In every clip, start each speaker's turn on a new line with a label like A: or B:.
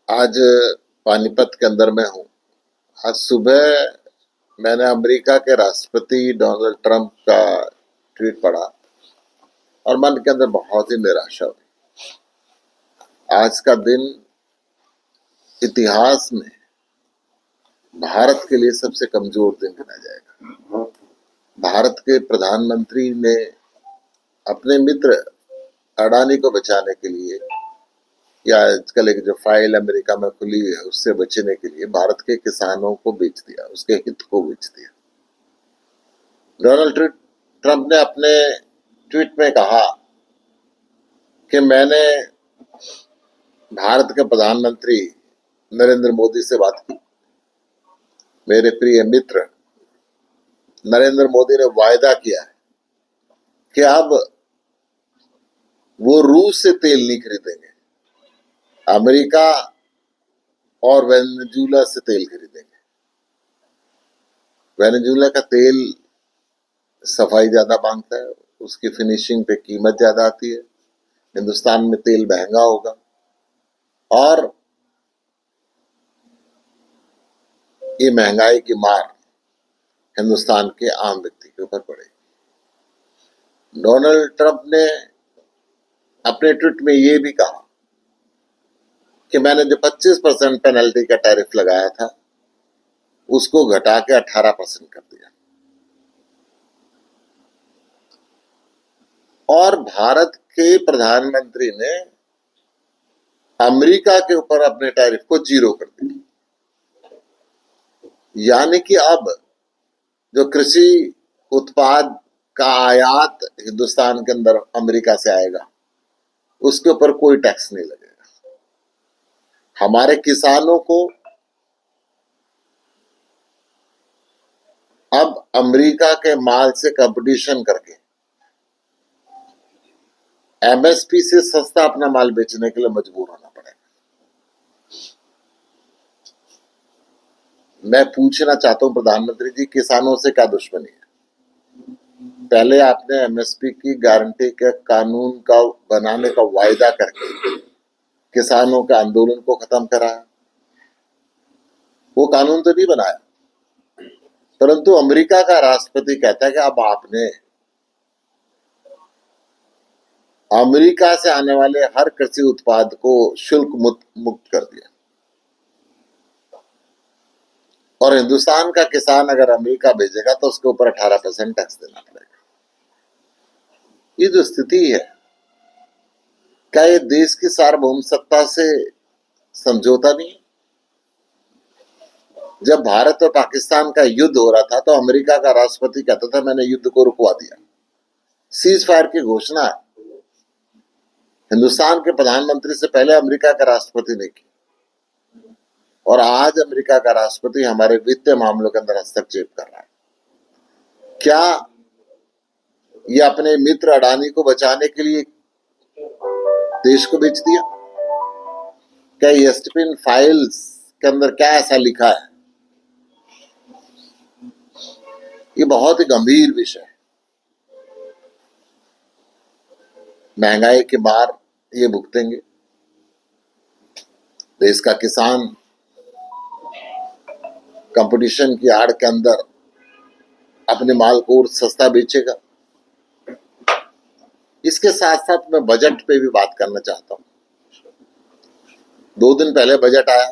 A: आज पानीपत के अंदर मैं हूँ। आज सुबह मैंने अमेरिका के राष्ट्रपति डोनाल्ड ट्रंप का ट्वीट पढ़ा और मन के अंदर बहुत ही निराशा हुई। आज का दिन इतिहास में भारत के लिए सबसे कमजोर दिन गिना जाएगा। भारत के प्रधानमंत्री ने अपने मित्र अडानी को बचाने के लिए या आजकल एक जो फाइल अमेरिका में खुली है उससे बचने के लिए भारत के किसानों को बेच दिया, उसके हित को बेच दिया। डोनाल्ड ट्रंप ने अपने ट्वीट में कहा कि मैंने भारत के प्रधानमंत्री नरेंद्र मोदी से बात की। मेरे प्रिय मित्र नरेंद्र मोदी ने वायदा किया है कि अब वो रूस से तेल नहीं खरीदेंगे, अमेरिका और वेनेजुएला से तेल खरीदेंगे। वेनेजुएला का तेल सफाई ज्यादा मांगता है, उसकी फिनिशिंग पे कीमत ज्यादा आती है। हिंदुस्तान में तेल महंगा होगा और ये महंगाई की मार हिंदुस्तान के आम व्यक्ति के ऊपर पड़ेगी। डोनाल्ड ट्रंप ने अपने ट्वीट में ये भी कहा कि मैंने जो 25% पेनल्टी का टैरिफ लगाया था उसको घटा के 18% कर दिया और भारत के प्रधानमंत्री ने अमेरिका के ऊपर अपने टैरिफ को 0 कर दिया। यानी कि अब जो कृषि उत्पाद का आयात हिंदुस्तान के अंदर अमेरिका से आएगा उसके ऊपर कोई टैक्स नहीं लगेगा। हमारे किसानों को अब अमेरिका के माल से कंपटीशन करके एमएसपी से सस्ता अपना माल बेचने के लिए मजबूर होना पड़ेगा। मैं पूछना चाहता हूं प्रधानमंत्री जी, किसानों से क्या दुश्मनी है? पहले आपने एमएसपी की गारंटी के कानून का बनाने का वायदा करके किसानों के आंदोलन को खत्म कराया, वो कानून तो नहीं बनाया, परंतु अमेरिका का राष्ट्रपति कहता है कि अब आपने अमेरिका से आने वाले हर कृषि उत्पाद को शुल्क मुक्त कर दिया और हिंदुस्तान का किसान अगर अमेरिका भेजेगा तो उसके ऊपर 18% टैक्स देना पड़ेगा। ये जो स्थिति है, क्या ये देश की सार्वभौम सत्ता से समझौता नहीं? जब भारत और पाकिस्तान का युद्ध हो रहा था तो अमेरिका का राष्ट्रपति कहता था मैंने युद्ध को रुकवा दिया, सीज फायर की घोषणा हिंदुस्तान के प्रधानमंत्री से पहले अमेरिका का राष्ट्रपति ने की और आज अमेरिका का राष्ट्रपति हमारे वित्तीय मामलों के अंदर हस्तक्षेप कर रहा है। क्या ये अपने मित्र अडानी को बचाने के लिए देश को बेच दिया? क्या एस्टिपिन फाइल्स के अंदर क्या ऐसा लिखा है? ये बहुत ही गंभीर विषय है। महंगाई की मार ये भुगतेंगे। देश का किसान कंपटीशन की आड़ के अंदर अपने माल को सस्ता बेचेगा। इसके साथ साथ मैं बजट पे भी बात करना चाहता हूं। 2 दिन पहले बजट आया,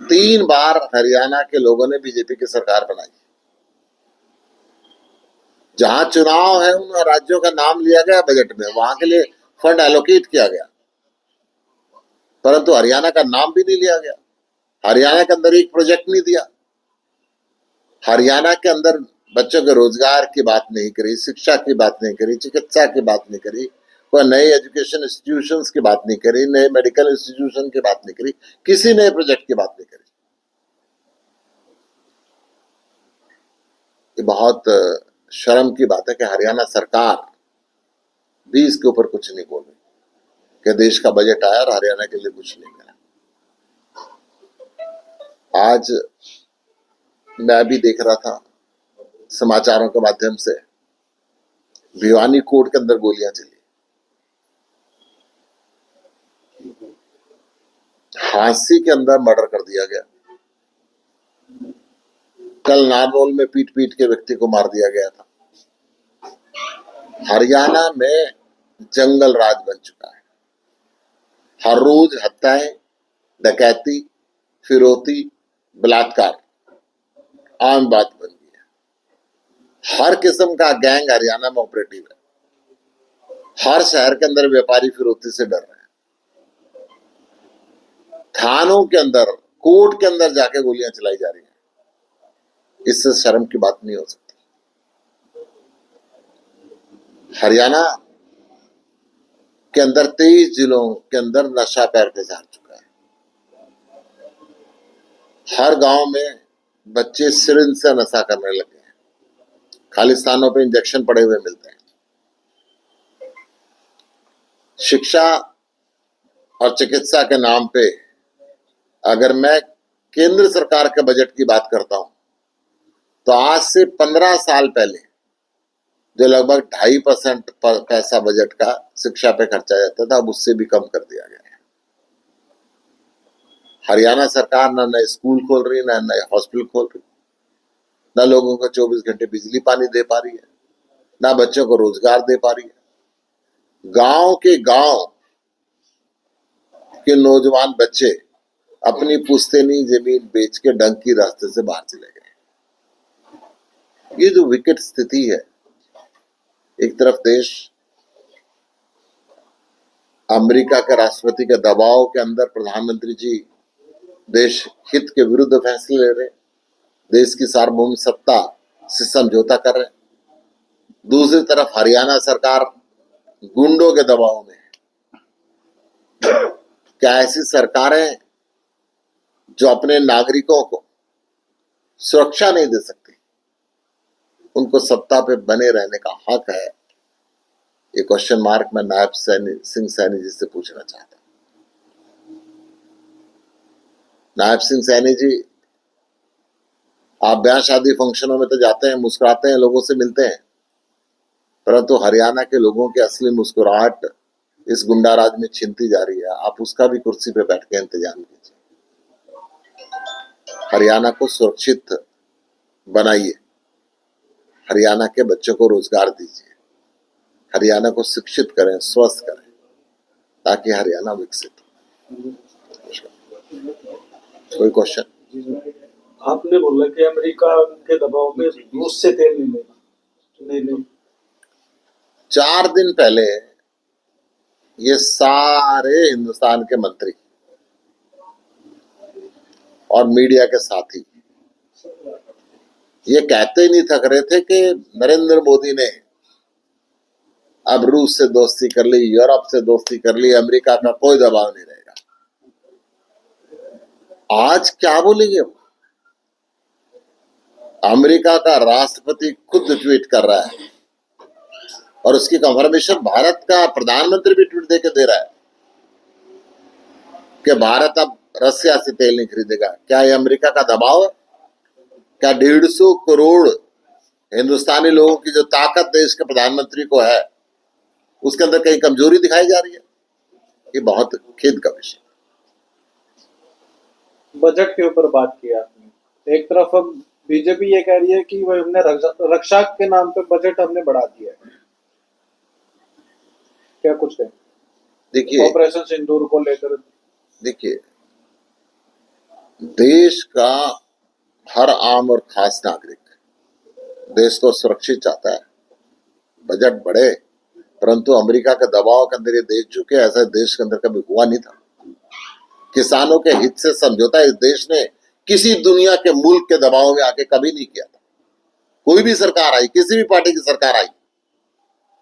A: 3 बार हरियाणा के लोगों ने बीजेपी की सरकार बनाई। जहां चुनाव है उन राज्यों का नाम लिया गया बजट में, वहां के लिए फंड एलोकेट किया गया, परंतु हरियाणा का नाम भी नहीं लिया गया। हरियाणा के अंदर एक प्रोजेक्ट नहीं दिया। हरियाणा के अंदर बच्चों के रोजगार की बात नहीं करी, शिक्षा की बात नहीं करी, चिकित्सा की बात नहीं करी, कोई नए एजुकेशन इंस्टीट्यूशंस की बात नहीं करी, नए मेडिकल इंस्टीट्यूशन की बात नहीं करी, किसी नए प्रोजेक्ट की बात नहीं करी। ये बहुत शर्म की बात है कि हरियाणा सरकार भी इसके ऊपर कुछ नहीं बोल रही कि देश का बजट आया और हरियाणा के लिए कुछ नहीं मिला। आज मैं भी देख रहा था समाचारों के माध्यम से, भिवानी कोर्ट के अंदर गोलियां चली। झांसी के अंदर मर्डर कर दिया गया। कल नारनौल में पीट पीट के व्यक्ति को मार दिया गया था। हरियाणा में जंगल राज बन चुका है। हर रोज हत्याएं, डकैती, फिरौती, बलात्कार आम बात बन गई है। हर किस्म का गैंग हरियाणा में ऑपरेटिव है। हर शहर के अंदर व्यापारी फिरौती से डर रहे हैं। थानों के अंदर, कोर्ट के अंदर जाके गोलियां चलाई जा रही हैं। इससे शर्म की बात नहीं हो सकती। हरियाणा के अंदर 23 जिलों के अंदर नशा पैर पे जा चुका है। हर गांव में बच्चे सिरिंज से नशा करने लगे हैं। खालिस्तानों पे इंजेक्शन पड़े हुए मिलते हैं। शिक्षा और चिकित्सा के नाम पे अगर मैं केंद्र सरकार के बजट की बात करता हूं तो आज से 15 साल पहले जो लगभग 2.5% पैसा बजट का शिक्षा पे खर्चा जाता था, अब उससे भी कम कर दिया गया है। हरियाणा सरकार ना नए स्कूल खोल रही, ना नए हॉस्पिटल खोल रही, ना लोगों को 24 घंटे बिजली पानी दे पा रही है, ना बच्चों को रोजगार दे पा रही है। गांव के नौजवान बच्चे अपनी पुश्तैनी जमीन बेच के डंक की रास्ते से बाहर चले गए। ये जो विकट स्थिति है, एक तरफ देश अमेरिका के राष्ट्रपति के दबाव के अंदर प्रधानमंत्री जी देश हित के विरुद्ध फैसले ले रहे, देश की सार्वभौम सत्ता से समझौता कर रहे। दूसरी तरफ हरियाणा सरकार गुंडों के दबाव में है। क्या ऐसी सरकारें जो अपने नागरिकों को सुरक्षा नहीं दे सकती, उनको सत्ता पे बने रहने का हक है? ये क्वेश्चन मार्क मैं नायब सिंह सैनी जी से पूछना चाहता हूं। नायब सिंह सैनी जी, आप ब्याह शादी फंक्शनों में तो जाते हैं, मुस्कुराते हैं, लोगों से मिलते हैं, परंतु हरियाणा के लोगों की असली मुस्कुराहट इस गुंडा राज में छीनती जा रही है। आप उसका भी कुर्सी पे बैठ के इंतजाम कीजिए। हरियाणा को सुरक्षित बनाइए, हरियाणा के बच्चों को रोजगार दीजिए, हरियाणा को शिक्षित करें, स्वस्थ करें, ताकि हरियाणा विकसित हो। कोई क्वेश्चन?
B: आपने बोला कि अमेरिका के दबाव में रूस से तेल नहीं लेना, नहीं।
A: 4 दिन पहले ये सारे हिंदुस्तान के मंत्री और मीडिया के साथी ये कहते ही नहीं थक रहे थे कि नरेंद्र मोदी ने अब रूस से दोस्ती कर ली, यूरोप से दोस्ती कर ली, अमेरिका का कोई दबाव नहीं रहेगा। आज क्या बोलेंगे वो? अमेरिका का राष्ट्रपति खुद ट्वीट कर रहा है और उसकी कंफर्मेशन भारत का प्रधानमंत्री भी ट्वीट देके दे रहा है कि भारत अब रसिया से तेल नहीं खरीदेगा। क्या ये अमेरिका का दबाव है? क्या 150 करोड़ हिंदुस्तानी लोगों की जो ताकत देश के प्रधानमंत्री को है, उसके अंदर कहीं कमजोरी दिखाई जा रही है? ये बहुत खेद का विषय।
B: बजट के ऊपर बात की आपने। एक तरफ अब बीजेपी ये कह रही है कि वह हमने रक्षा के नाम पे बजट हमने बढ़ा दिया है। क्या कुछ है?
A: देखिए,
B: ऑपरेशन सिंदूर को लेकर
A: देखिए, देश का हर आम और खास नागरिक देश को सुरक्षित चाहता है। बजट बढ़े, परंतु अमेरिका के दबाव के अंदर ये देश झुके, ऐसा देश के अंदर कभी हुआ नहीं था। किसानों के हित से समझौता इस देश ने किसी दुनिया के मुल्क के दबाव में आके कभी नहीं किया था। कोई भी सरकार आई, किसी भी पार्टी की सरकार आई,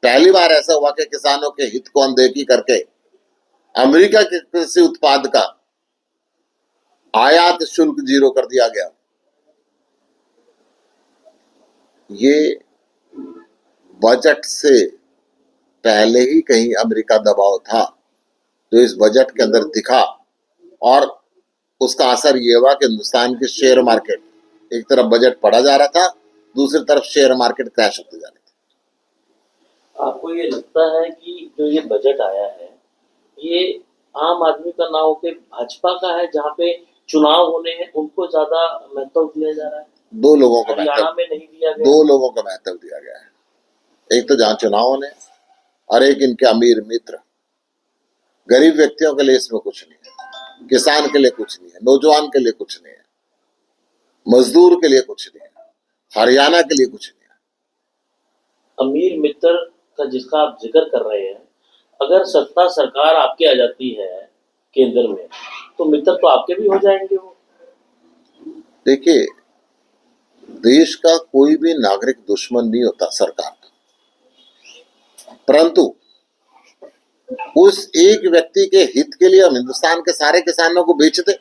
A: पहली बार ऐसा हुआ कि किसानों के हित को अनदेखी करके अमेरिका के कृषि उत्पाद का आयात शुल्क 0 कर दिया गया। ये बजट से पहले ही कहीं अमेरिका दबाव था, जो इस बजट के अंदर दिखा, और उसका असर ये हुआ कि हिंदुस्तान के शेयर मार्केट, एक तरफ बजट पढ़ा जा रहा था, दूसरी तरफ शेयर मार्केट क्रैश होते जा रहे थे।
C: आपको ये लगता है कि जो ये बजट आया है, ये आम आदमी का ना होके भाजपा का है, जहाँ पे चुनाव होने हैं उनको ज्यादा महत्व दिया जा रहा है,
A: दो लोगों को
C: हरियाणा
A: महत्व
C: में नहीं दिया गया।
A: दो लोगों को महत्व दिया गया है। एक तो जहां चुनाव होने और एक इनके अमीर मित्र। गरीब व्यक्तियों के लिए इसमें कुछ नहीं है, किसान के लिए कुछ नहीं है, नौजवान के लिए कुछ नहीं है, मजदूर के लिए कुछ नहीं है, हरियाणा के लिए कुछ नहीं है।
C: अमीर मित्र का जिसका आप जिक्र कर रहे हैं, अगर सत्ता सरकार आपकी आ जाती है केंद्र में, तो मित्र तो आपके भी हो जाएंगे वो।
A: देखिए, देश का कोई भी नागरिक दुश्मन नहीं होता सरकार का, परंतु उस एक व्यक्ति के हित के लिए हम हिंदुस्तान के सारे किसानों को बेच दे,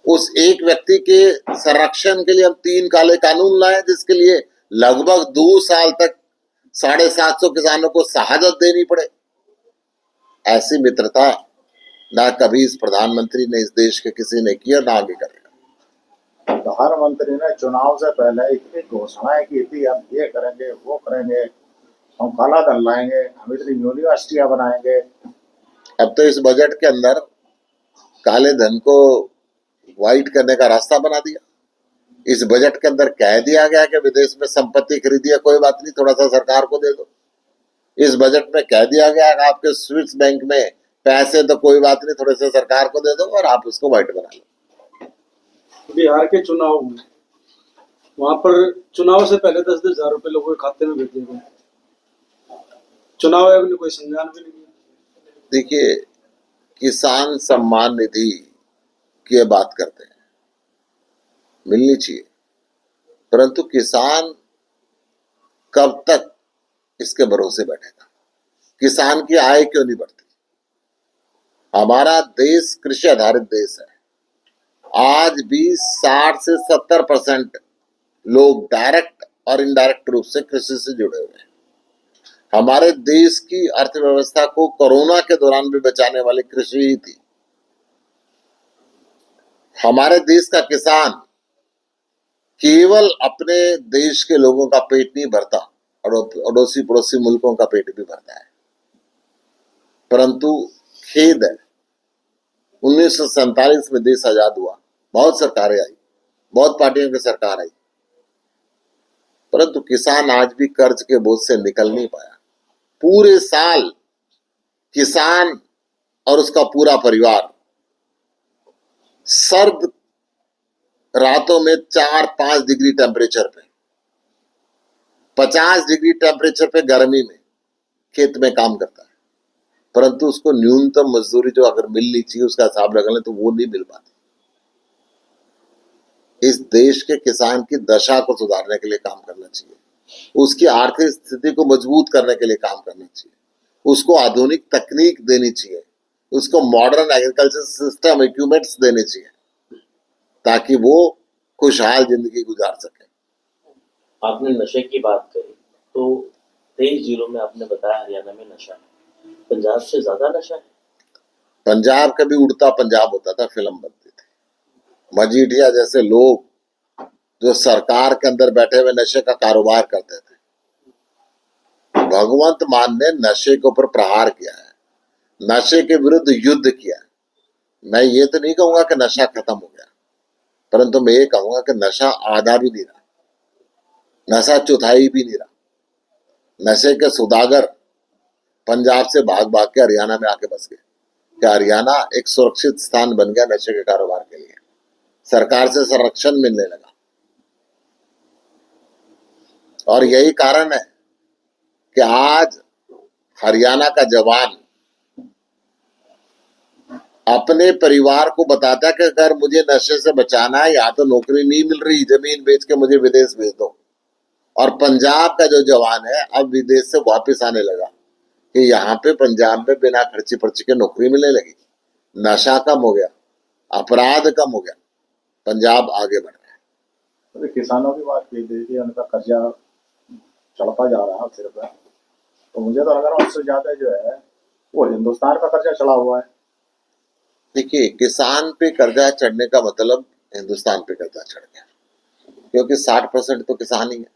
A: उस एक व्यक्ति के संरक्षण के लिए हम 3 काले कानून लाए, जिसके लिए लगभग 2 साल तक 750 किसानों को शहादत देनी पड़े। ऐसी मित्रता ना कभी इस प्रधानमंत्री ने इस देश के किसी ने की और ना आगे करेगा।
D: प्रधानमंत्री ने चुनाव से पहले इतनी घोषणाएं की थी, हम ये करेंगे वो करेंगे, हम काला धन लाएंगे, हम इतनी यूनिवर्सिटियां बनाएंगे।
A: अब तो इस बजट के अंदर काले धन को वाइट करने का रास्ता बना दिया। इस बजट के अंदर कह दिया गया कि विदेश में संपत्ति खरीदी है, कोई बात नहीं, थोड़ा सा सरकार को दे दो। इस बजट में कह दिया गया कि आपके स्विस बैंक में पैसे तो कोई बात नहीं, थोड़े से सरकार को दे दो और आप उसको वाइट बना लो।
B: बिहार के चुनाव में वहां पर चुनाव से पहले 10-10 हजार रुपए लोगों के खाते में भेजे गए, चुनाव आयोग ने कोई संज्ञान भी नहीं लिया।
A: देखिए, किसान सम्मान निधि की बात करते हैं, मिलनी चाहिए, परंतु किसान कब तक इसके भरोसे बैठेगा? किसान की आय क्यों नहीं बढ़ती? हमारा देश कृषि आधारित देश है। आज भी 60 से 70% लोग डायरेक्ट और इनडायरेक्ट रूप से कृषि से जुड़े हुए हैं। हमारे देश की अर्थव्यवस्था को कोरोना के दौरान भी बचाने वाली कृषि ही थी। हमारे देश का किसान केवल अपने देश के लोगों का पेट नहीं भरता, अड़ोसी पड़ोसी मुल्कों का पेट भी भरता है। परंतु खेद है, 1947 में देश आजाद हुआ, बहुत सरकारें आई, बहुत पार्टियों की सरकार आई, परंतु किसान आज भी कर्ज के बोझ से निकल नहीं पाया। पूरे साल किसान और उसका पूरा परिवार सर्द रातों में 4-5 डिग्री टेम्परेचर पे, 50 डिग्री टेम्परेचर पे गर्मी में खेत में काम करता है, परंतु उसको न्यूनतम मजदूरी जो अगर मिलनी चाहिए उसका हिसाब लगा लें तो वो नहीं मिल पाती। इस देश के किसान की दशा को सुधारने के लिए काम करना चाहिए, उसकी आर्थिक स्थिति को मजबूत करने के लिए काम करना चाहिए, उसको आधुनिक तकनीक देनी चाहिए, उसको मॉडर्न एग्रीकल्चर सिस्टम इक्विपमेंट्स देने चाहिए, ताकि वो खुशहाल जिंदगी गुजार सके।
C: आपने नशे की बात करी, तो 23 जिलों में आपने बताया हरियाणा में नशा है, पंजाब से ज्यादा नशा है।
A: पंजाब कभी उड़ता पंजाब होता था, फिल्म बनती थी। मजीठिया जैसे लोग जो सरकार के अंदर बैठे हुए नशे का कारोबार करते थे, भगवंत मान ने नशे के ऊपर प्रहार किया है, नशे के विरुद्ध युद्ध किया है। मैं ये तो नहीं कहूंगा कि नशा खत्म हो गया, परंतु मैं ये कहूंगा कि नशा आधा भी नहीं रहा, नशा चौथाई भी नहीं रहा। नशे के सौदागर पंजाब से भाग भाग के हरियाणा में आके बस गए, कि हरियाणा एक सुरक्षित स्थान बन गया नशे के कारोबार के लिए, सरकार से संरक्षण मिलने लगा। और यही कारण है कि आज हरियाणा का जवान अपने परिवार को बताता है कि अगर मुझे नशे से बचाना है, या तो नौकरी नहीं मिल रही, जमीन बेच के मुझे विदेश भेज दो। और पंजाब का जो जवान है अब विदेश से वापस आने लगा कि यहाँ पे पंजाब में बिना खर्ची पर्ची के नौकरी मिलने लगी, नशा कम हो गया, अपराध कम हो गया, पंजाब आगे बढ़ रहा है।
D: तो किसानों की बात की थी कि उनका कर्जा चढ़ता जा रहा है सिर पर, तो मुझे तो लग रहा है उससे ज्यादा जो है वो हिंदुस्तान का कर्जा चढ़ा हुआ है।
A: देखिए, किसान पे कर्जा चढ़ने का मतलब हिंदुस्तान पे कर्जा चढ़ गया, क्योंकि 60% तो किसान ही है।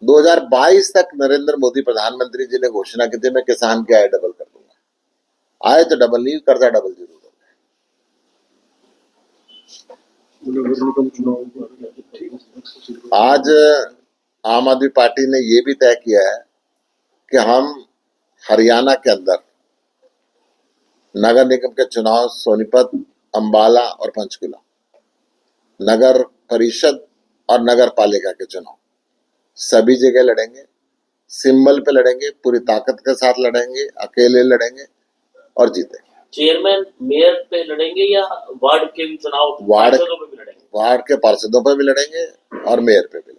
A: 2022 तक नरेंद्र मोदी प्रधानमंत्री जी ने घोषणा की थी मैं किसान की आय डबल कर दूंगा, आए तो डबल नहीं, कर्जा डबल जरूर हो। आज आम आदमी पार्टी ने ये भी तय किया है कि हम हरियाणा के अंदर नगर निगम के चुनाव सोनीपत, अंबाला और पंचकुला, नगर परिषद और नगर पालिका के चुनाव सभी जगह लड़ेंगे। सिंबल पे लड़ेंगे, पूरी ताकत के साथ लड़ेंगे, अकेले लड़ेंगे और जीतेंगे।
C: चेयरमैन मेयर पे लड़ेंगे या वार्ड के भी चुनाव
A: वार्ड
C: पार्षदों पे भी लड़ेंगे?
A: वार्ड के पार्षदों पे भी लड़ेंगे और मेयर पे भी।